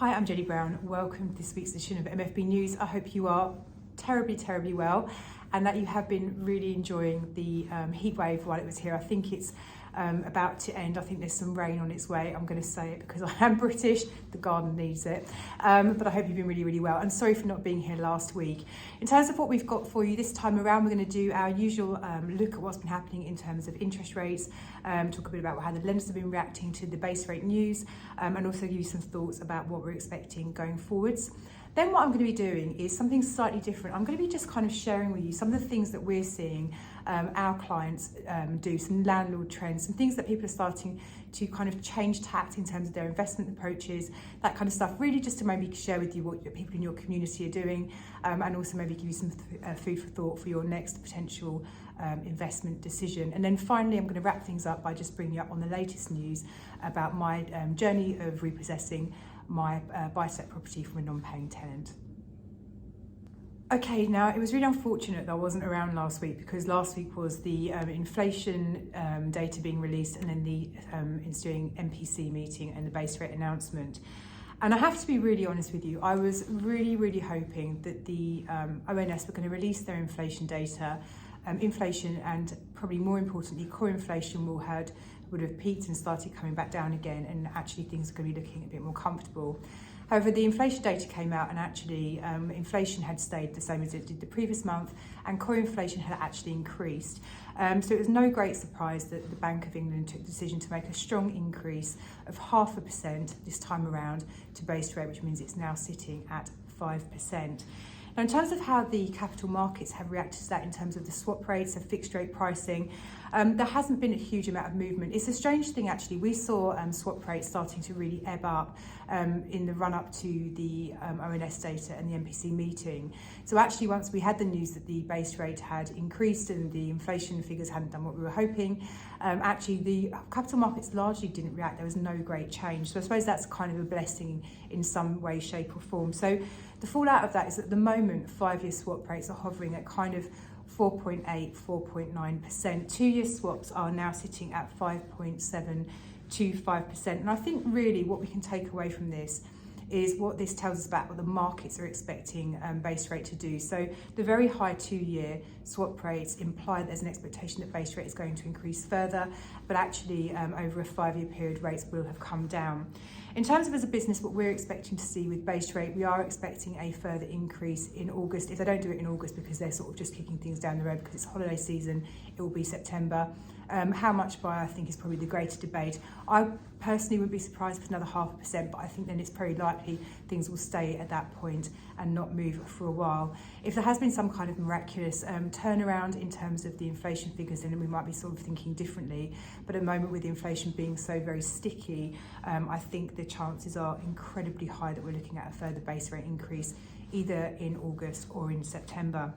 Hi, I'm Jeni Brown. Welcome to this week's edition of MFB News. I hope you are terribly well and that you have been really enjoying the heat wave while it was here. I think it's about to end. I think there's some rain on its way. I'm going to say it because I am British. The garden needs it. But I hope you've been really well. And sorry for not being here last week. In terms of what we've got for you this time around, we're going to do our usual look at what's been happening in terms of interest rates, talk a bit about how the lenders have been reacting to the base rate news, and also give you some thoughts about what we're expecting going forwards. Then what I'm going to be doing is something slightly different. I'm going to be just kind of sharing with you some of the things that we're seeing our clients do, some landlord trends, some things that people are starting to kind of change tact in terms of their investment approaches, that kind of stuff, really just to maybe share with you what people in your community are doing, and also maybe give you some food for thought for your next potential investment decision. And then finally, I'm going to wrap things up by just bringing you up on the latest news about my journey of repossessing my buy-to-let property from a non-paying tenant. Okay, now it was really unfortunate that I wasn't around last week because last week was the inflation data being released and then the ensuing MPC meeting and the base rate announcement. And I have to be really honest with you, I was really hoping that the ONS were going to release their inflation data, inflation and probably more importantly core inflation would have peaked and started coming back down again, and actually things are going to be looking a bit more comfortable. However, the inflation data came out and actually inflation had stayed the same as it did the previous month, and core inflation had actually increased. So it was no great surprise that the Bank of England took the decision to make a strong increase of 0.5% this time around to base rate, which means it's now sitting at 5%. Now, in terms of how the capital markets have reacted to that in terms of the swap rates of fixed rate pricing, there hasn't been a huge amount of movement. It's a strange thing, actually. We saw swap rates starting to really ebb up in the run up to the ONS data and the MPC meeting. So actually, once we had the news that the base rate had increased and the inflation figures hadn't done what we were hoping, actually the capital markets largely didn't react. There was no great change. So I suppose that's kind of a blessing in some way, shape or form. So the fallout of that is at the moment, 5-year swap rates are hovering at kind of 4.8, 4.9%. 2-year swaps are now sitting at 5.725%. And I think really what we can take away from this is what this tells us about what the markets are expecting base rate to do. So the very high 2-year swap rates imply that there's an expectation that base rate is going to increase further, but actually over a 5-year period rates will have come down. In terms of as a business, what we're expecting to see with base rate, we are expecting a further increase in August. If they don't do it in August because they're sort of just kicking things down the road because it's holiday season, it will be September. How much by, I think, is probably the greater debate. I personally would be surprised if it's another 0.5%, but I think then it's very likely things will stay at that point and not move for a while. If there has been some kind of miraculous turnaround in terms of the inflation figures, then we might be sort of thinking differently. But at the moment, with inflation being so very sticky, I think the chances are incredibly high that we're looking at a further base rate increase either in August or in September.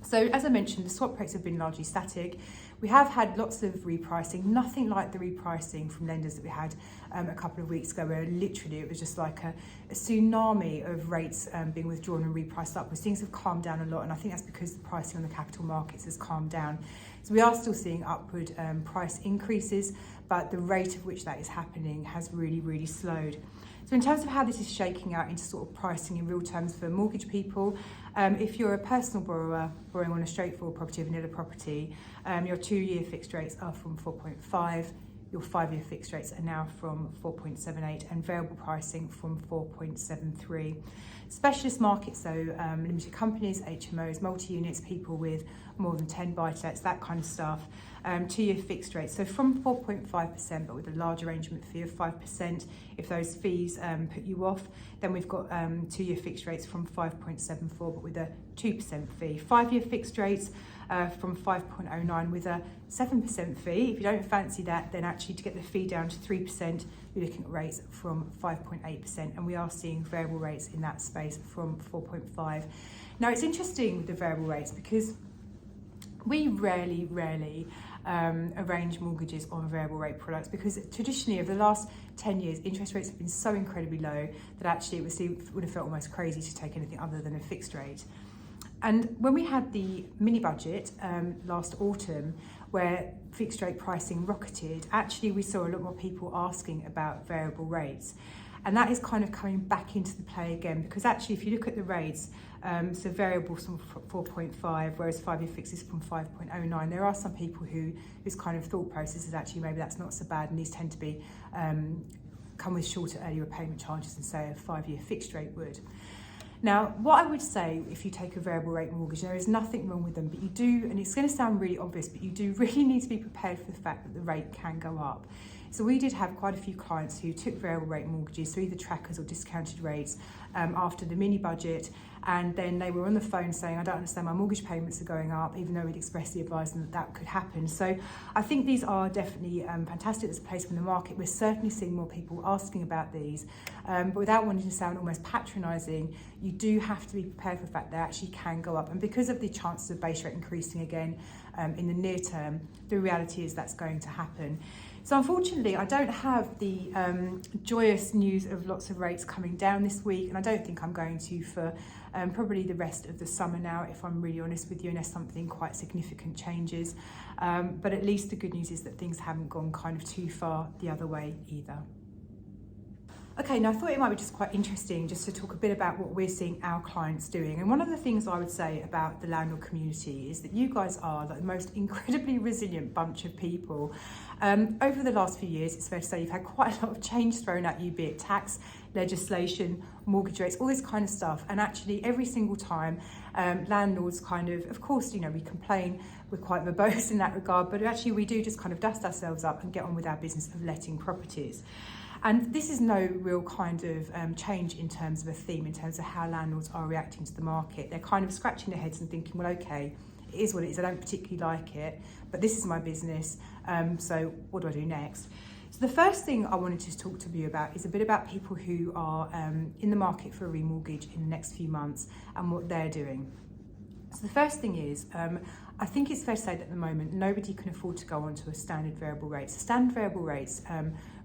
So as I mentioned, the swap rates have been largely static. We have had lots of repricing, nothing like the repricing from lenders that we had a couple of weeks ago, where literally it was just like a tsunami of rates being withdrawn and repriced upwards. Things have calmed down a lot, and I think that's because the pricing on the capital markets has calmed down. So we are still seeing upward price increases, but the rate at which that is happening has really slowed. So in terms of how this is shaking out into sort of pricing in real terms for mortgage people, if you're a personal borrower borrowing on a straightforward property, a vanilla property, your 2-year fixed rates are from 4.5, your 5-year fixed rates are now from 4.78, and variable pricing from 4.73. Specialist markets, so limited companies, HMOs, multi-units, people with more than 10 buy-to-lets, that kind of stuff, 2-year fixed rates, so from 4.5%, but with a large arrangement fee of 5%. If those fees put you off, then we've got 2-year fixed rates from 5.74, but with a 2% fee. 5-year fixed rates from 5.09 with a 7% fee. If you don't fancy that, then actually to get the fee down to 3%, you're looking at rates from 5.8%, and we are seeing variable rates in that space from 4.5. Now it's interesting with the variable rates because we rarely arrange mortgages on variable rate products, because traditionally over the last 10 years interest rates have been so incredibly low that actually it would have felt almost crazy to take anything other than a fixed rate. And when we had the mini budget last autumn, where fixed rate pricing rocketed, actually we saw a lot more people asking about variable rates. And that is kind of coming back into the play again, because actually if you look at the rates, so variable from 4.5, whereas 5-year fixed is from 5.09. There are some people whose kind of thought process is actually maybe that's not so bad, and these tend to be come with shorter early repayment charges than say a 5-year fixed rate would. Now, what I would say if you take a variable rate mortgage, there is nothing wrong with them, but you do, and it's going to sound really obvious, but you do really need to be prepared for the fact that the rate can go up. So we did have quite a few clients who took variable rate mortgages, so either trackers or discounted rates, after the mini budget, and then they were on the phone saying, I don't understand, my mortgage payments are going up, even though we'd expressly advised them that that could happen. So I think these are definitely fantastic as a place in the market. We're certainly seeing more people asking about these, but without wanting to sound almost patronising, you do have to be prepared for the fact they actually can go up. And because of the chances of base rate increasing again in the near term, the reality is that's going to happen. So unfortunately, I don't have the joyous news of lots of rates coming down this week, and I don't think I'm going to for probably the rest of the summer now, if I'm really honest with you, unless something quite significant changes. But at least the good news is that things haven't gone kind of too far the other way either. Okay, now I thought it might be just quite interesting just to talk a bit about what we're seeing our clients doing. And one of the things I would say about the landlord community is that you guys are like the most incredibly resilient bunch of people. Over the last few years, it's fair to say you've had quite a lot of change thrown at you, be it tax, legislation, mortgage rates, all this kind of stuff. And actually every single time landlords kind of course, you know, we complain, we're quite verbose in that regard, but actually we do just kind of dust ourselves up and get on with our business of letting properties. And this is no real kind of change in terms of a theme, in terms of how landlords are reacting to the market. They're kind of scratching their heads and thinking, well, okay, it is what it is. I don't particularly like it, but this is my business. So what do I do next? So the first thing I wanted to talk to you about is a bit about people who are in the market for a remortgage in the next few months and what they're doing. So the first thing is, I think it's fair to say that at the moment, nobody can afford to go on to a standard variable rate. So standard variable rates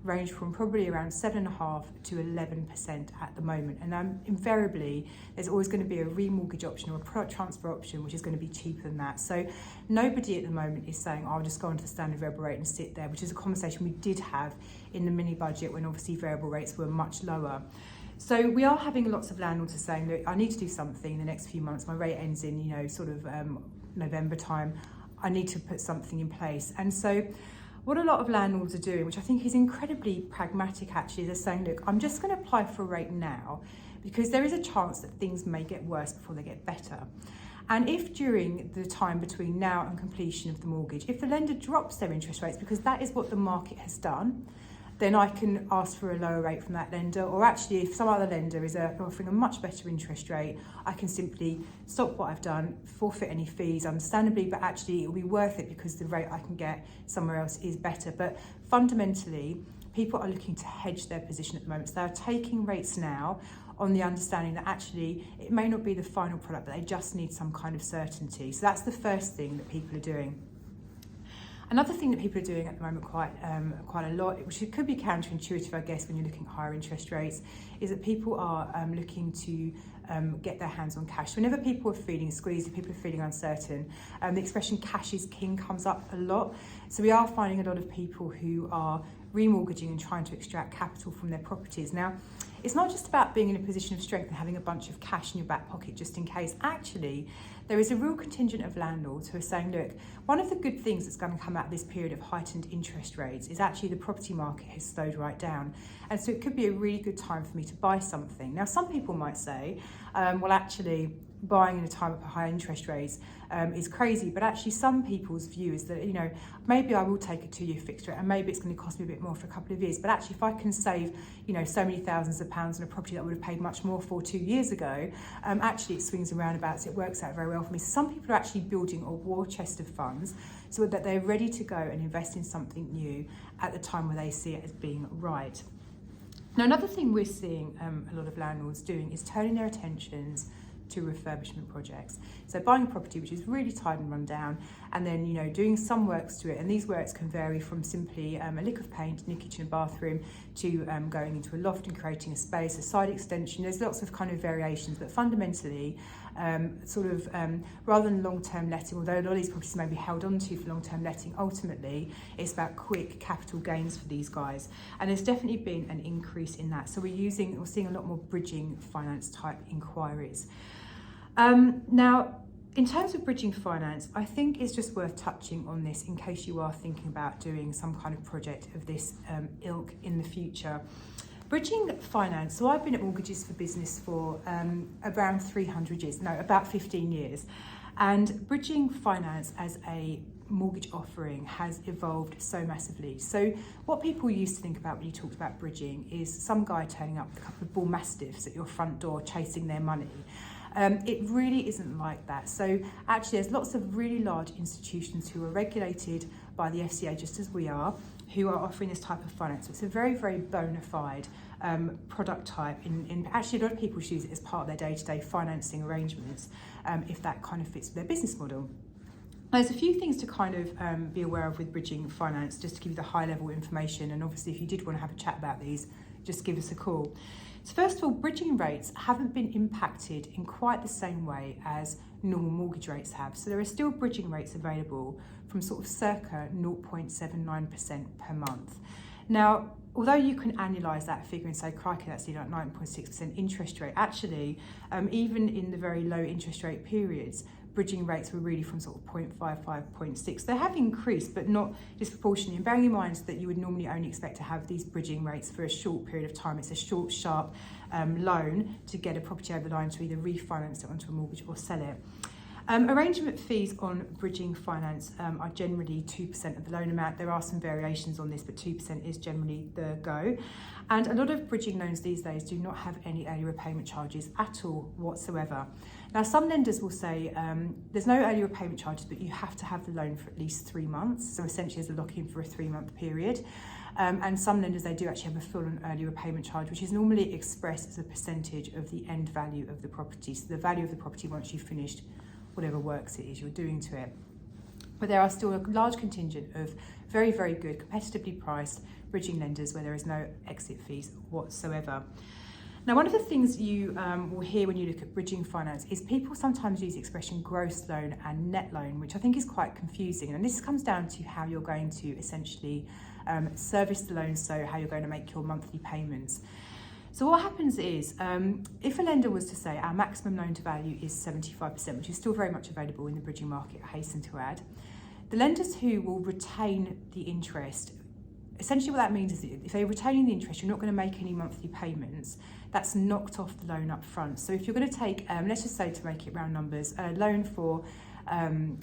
range from probably around 7.5% to 11% at the moment. And invariably, there's always going to be a remortgage option or a product transfer option, which is going to be cheaper than that. So nobody at the moment is saying, oh, I'll just go onto the standard variable rate and sit there, which is a conversation we did have in the mini budget when obviously variable rates were much lower. So we are having lots of landlords are saying, look, I need to do something in the next few months. My rate ends in, you know, sort of November time. I need to put something in place. And so what a lot of landlords are doing, which I think is incredibly pragmatic actually, they're saying, look, I'm just going to apply for a rate now because there is a chance that things may get worse before they get better. And if during the time between now and completion of the mortgage, if the lender drops their interest rates, because that is what the market has done, then I can ask for a lower rate from that lender. Or actually, if some other lender is offering a much better interest rate, I can simply stop what I've done, forfeit any fees, understandably, but actually it'll be worth it because the rate I can get somewhere else is better. But fundamentally, people are looking to hedge their position at the moment. So they're taking rates now on the understanding that actually it may not be the final product, but they just need some kind of certainty. So that's the first thing that people are doing. Another thing that people are doing at the moment quite a lot, which could be counterintuitive, I guess, when you're looking at higher interest rates, is that people are looking to get their hands on cash. Whenever people are feeling squeezed, if people are feeling uncertain, the expression cash is king comes up a lot. So we are finding a lot of people who are remortgaging and trying to extract capital from their properties. Now, it's not just about being in a position of strength and having a bunch of cash in your back pocket just in case. Actually, there is a real contingent of landlords who are saying, look, one of the good things that's going to come out of this period of heightened interest rates is actually the property market has slowed right down. And so it could be a really good time for me to buy something. Now, some people might say, well, actually, buying in a time of high interest rates is crazy, but actually some people's view is that, you know, maybe I will take a 2-year fixed rate and maybe it's going to cost me a bit more for a couple of years, but actually if I can save, you know, so many thousands of pounds on a property that I would have paid much more for 2 years ago, actually it swings and roundabouts, it works out very well for me. So some people are actually building a war chest of funds so that they're ready to go and invest in something new at the time where they see it as being right. Now, another thing we're seeing a lot of landlords doing is turning their attentions to refurbishment projects. So buying a property which is really tired and run down and then, you know, doing some works to it. And these works can vary from simply a lick of paint in your kitchen and bathroom to going into a loft and creating a space, a side extension. There's lots of kind of variations, but fundamentally, rather than long-term letting, although a lot of these properties may be held onto for long-term letting, ultimately it's about quick capital gains for these guys. And there's definitely been an increase in that. So we're seeing a lot more bridging finance type inquiries. Now, in terms of bridging finance, I think it's just worth touching on this in case you are thinking about doing some kind of project of this ilk in the future. Bridging finance, so I've been at Mortgages for Business for around 300 years, no, about 15 years. And bridging finance as a mortgage offering has evolved so massively. So what people used to think about when you talked about bridging is some guy turning up with a couple of bull mastiffs at your front door chasing their money. It really isn't like that. So actually there's lots of really large institutions who are regulated by the FCA, just as we are, who are offering this type of finance. So it's a very, very bona fide product type. Actually, a lot of people use it as part of their day-to-day financing arrangements if that kind of fits with their business model. There's a few things to kind of be aware of with bridging finance, just to give you the high-level information. And obviously, if you did want to have a chat about these, just give us a call. So first of all, bridging rates haven't been impacted in quite the same way as normal mortgage rates have. So there are still bridging rates available from sort of circa 0.79% per month. Now, although you can annualise that figure and say, crikey, that's like 9.6% interest rate, actually, even in the very low interest rate periods, bridging rates were really from sort of 0.55, 0.6. They have increased, but not disproportionately. And bearing in mind that you would normally only expect to have these bridging rates for a short period of time. It's a short, sharp loan to get a property over the line to either refinance it onto a mortgage or sell it. Arrangement fees on bridging finance are generally 2% of the loan amount. There are some variations on this, but 2% is generally the go. And a lot of bridging loans these days do not have any early repayment charges at all whatsoever. Now, some lenders will say there's no early repayment charges, but you have to have the loan for at least 3 months. So essentially as a lock-in for a 3-month period. And some lenders, they do actually have a full-on early repayment charge, which is normally expressed as a percentage of the end value of the property. So the value of the property once you've finished whatever works it is you're doing to it. But there are still a large contingent of very, very good, competitively priced bridging lenders where there is no exit fees whatsoever. Now, one of the things you will hear when you look at bridging finance is people sometimes use the expression gross loan and net loan, which I think is quite confusing. And this comes down to how you're going to essentially service the loan, so how you're going to make your monthly payments. So what happens is, if a lender was to say our maximum loan to value is 75%, which is still very much available in the bridging market, I hasten to add, the lenders who will retain the interest, essentially what that means is if they're retaining the interest, you're not going to make any monthly payments. That's knocked off the loan up front. So if you're going to take, let's just say to make it round numbers, a loan for 10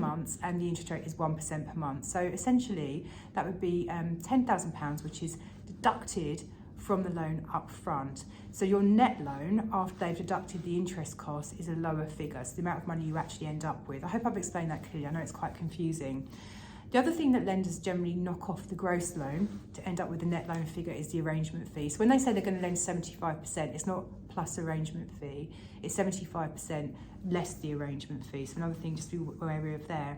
months and the interest rate is 1% per month. So essentially that would be £10,000, which is deducted from the loan up front. So your net loan, after they've deducted the interest cost, is a lower figure. So the amount of money you actually end up with. I hope I've explained that clearly. I know it's quite confusing. The other thing that lenders generally knock off the gross loan to end up with the net loan figure is the arrangement fee. So when they say they're going to lend 75%, it's not plus arrangement fee, it's 75% less the arrangement fee. So another thing just to be wary of there.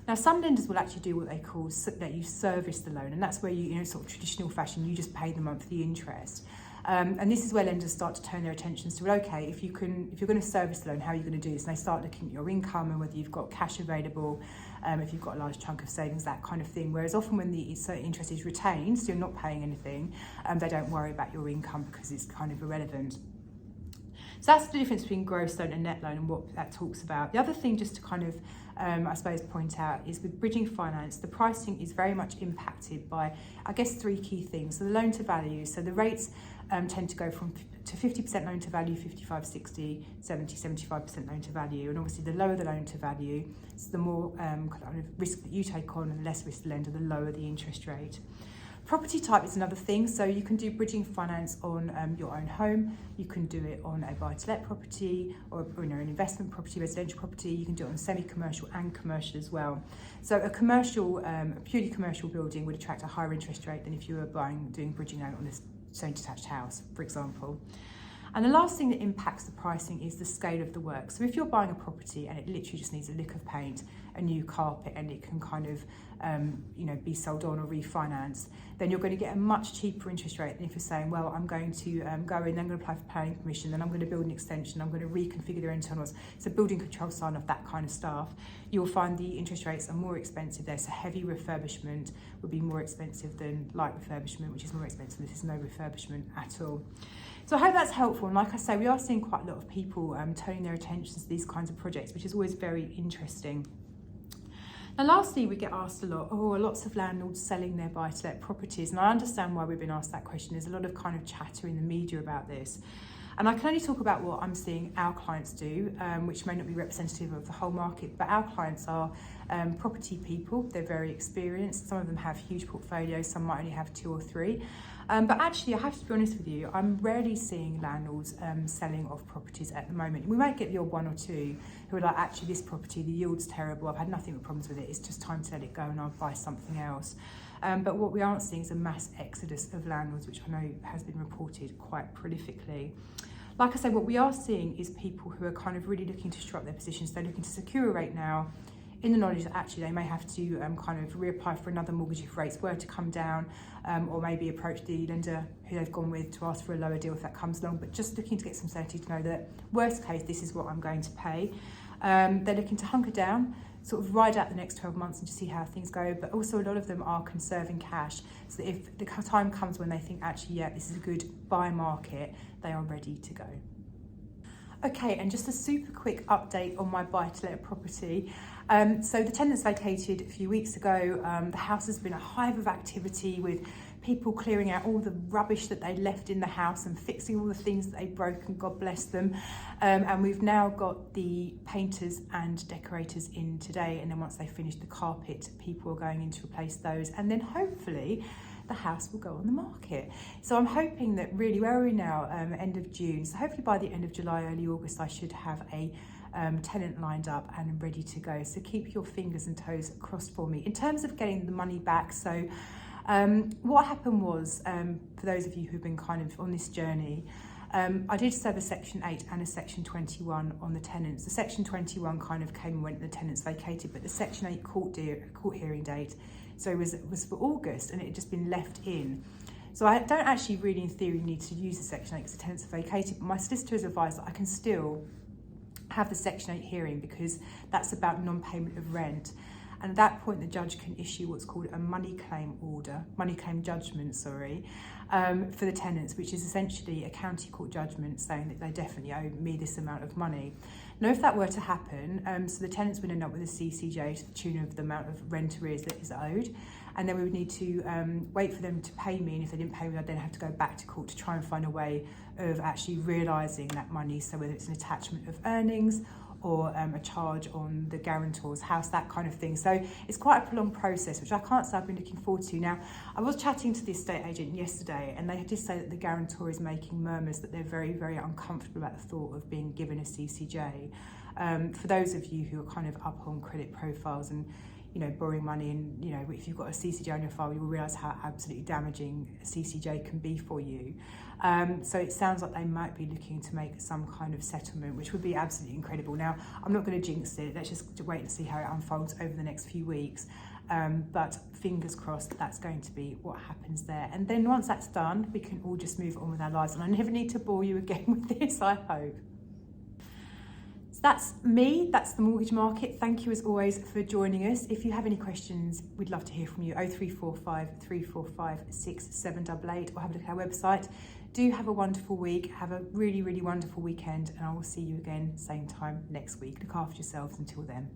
Now, some lenders will actually do what they call that you service the loan, and that's where you sort of traditional fashion, you just pay the monthly interest. And this is where lenders start to turn their attentions to, well, okay, if you're going to service the loan, how are you going to do this? And they start looking at your income and whether you've got cash available, if you've got a large chunk of savings, that kind of thing. Whereas often when the interest is retained, so you're not paying anything, they don't worry about your income because it's kind of irrelevant. So that's the difference between gross loan and net loan and what that talks about. The other thing just to kind of, I suppose, point out is with bridging finance, the pricing is very much impacted by, I guess, 3 key things. So the loan to value, so the rates tend to go to 50% loan to value, 55, 60, 70, 75% loan to value. And obviously the lower the loan to value, so the more kind of risk that you take on and the less risk the lender, the lower the interest rate. Property type is another thing, so you can do bridging finance on your own home, you can do it on a buy-to-let property or an investment property, residential property, you can do it on semi-commercial and commercial as well. So a purely commercial building would attract a higher interest rate than if you were doing bridging loan on a semi-detached house, for example. And the last thing that impacts the pricing is the scale of the work. So if you're buying a property and it literally just needs a lick of paint a new carpet and it can kind of be sold on or refinanced, then you're going to get a much cheaper interest rate than if you're saying, well, I'm going to go in, then I'm going to apply for planning permission, then I'm going to build an extension, I'm going to reconfigure their internals. So building control sign off, that kind of stuff. You'll find the interest rates are more expensive there. So heavy refurbishment would be more expensive than light refurbishment, which is more expensive. This is no refurbishment at all. So I hope that's helpful. And like I say, we are seeing quite a lot of people turning their attention to these kinds of projects, which is always very interesting. Now, lastly, we get asked a lot, are lots of landlords selling their buy-to-let properties? And I understand why we've been asked that question. There's a lot of kind of chatter in the media about this. And I can only talk about what I'm seeing our clients do, which may not be representative of the whole market, but our clients are property people. They're very experienced. Some of them have huge portfolios, some might only have 2 or 3. But actually, I have to be honest with you, I'm rarely seeing landlords selling off properties at the moment. We might get the odd 1 or 2 who are like, actually, this property, the yield's terrible, I've had nothing but problems with it, it's just time to let it go and I'll buy something else. But what we aren't seeing is a mass exodus of landlords, which I know has been reported quite prolifically. Like I say, what we are seeing is people who are kind of really looking to strike their positions. They're looking to secure a rate now, in the knowledge that actually they may have to kind of reapply for another mortgage if rates were to come down, or maybe approach the lender who they've gone with to ask for a lower deal if that comes along, but just looking to get some certainty to know that worst case, this is what I'm going to pay. They're looking to hunker down, sort of ride out the next 12 months and just see how things go, but also a lot of them are conserving cash, so that if the time comes when they think actually, yeah, this is a good buy market, they are ready to go. Okay, and just a super quick update on my buy-to-let property. So the tenants vacated a few weeks ago. The house has been a hive of activity with people clearing out all the rubbish that they left in the house and fixing all the things that they broke, and God bless them. And we've now got the painters and decorators in today, and then once they finish the carpet, people are going in to replace those, and then hopefully the house will go on the market. So I'm hoping that really, where are we now? End of June. So hopefully by the end of July, early August, I should have a tenant lined up and ready to go. So keep your fingers and toes crossed for me. In terms of getting the money back, so what happened was, for those of you who've been kind of on this journey, I did serve a Section 8 and a Section 21 on the tenants. The Section 21 kind of came and went, the tenants vacated, but the Section 8 court hearing date, so it was for August, and it had just been left in. So I don't actually really, in theory, need to use the Section 8 because the tenants are vacated, but my solicitor has advised that I can still have the Section 8 hearing because that's about non-payment of rent. And at that point, the judge can issue what's called a money claim judgment, for the tenants, which is essentially a county court judgment saying that they definitely owe me this amount of money. Now, if that were to happen, so the tenants would end up with a CCJ to the tune of the amount of rent arrears that is owed, and then we would need to wait for them to pay me, and if they didn't pay me, I'd then have to go back to court to try and find a way of actually realising that money, so whether it's an attachment of earnings or a charge on the guarantor's house, that kind of thing. So it's quite a prolonged process, which I can't say I've been looking forward to. Now, I was chatting to the estate agent yesterday, and they did say that the guarantor is making murmurs that they're very, very uncomfortable about the thought of being given a CCJ. For those of you who are kind of up on credit profiles and borrowing money, and if you've got a CCJ on your file, you'll realise how absolutely damaging a CCJ can be for you. So it sounds like they might be looking to make some kind of settlement, which would be absolutely incredible. Now, I'm not going to jinx it. Let's just wait and see how it unfolds over the next few weeks. But fingers crossed that's going to be what happens there. And then once that's done, we can all just move on with our lives. And I never need to bore you again with this, I hope. So that's me, that's the mortgage market. Thank you as always for joining us. If you have any questions, we'd love to hear from you. 0345 345 6788, or have a look at our website. Do have a wonderful week. Have a really, really wonderful weekend, and I will see you again same time next week. Look after yourselves until then.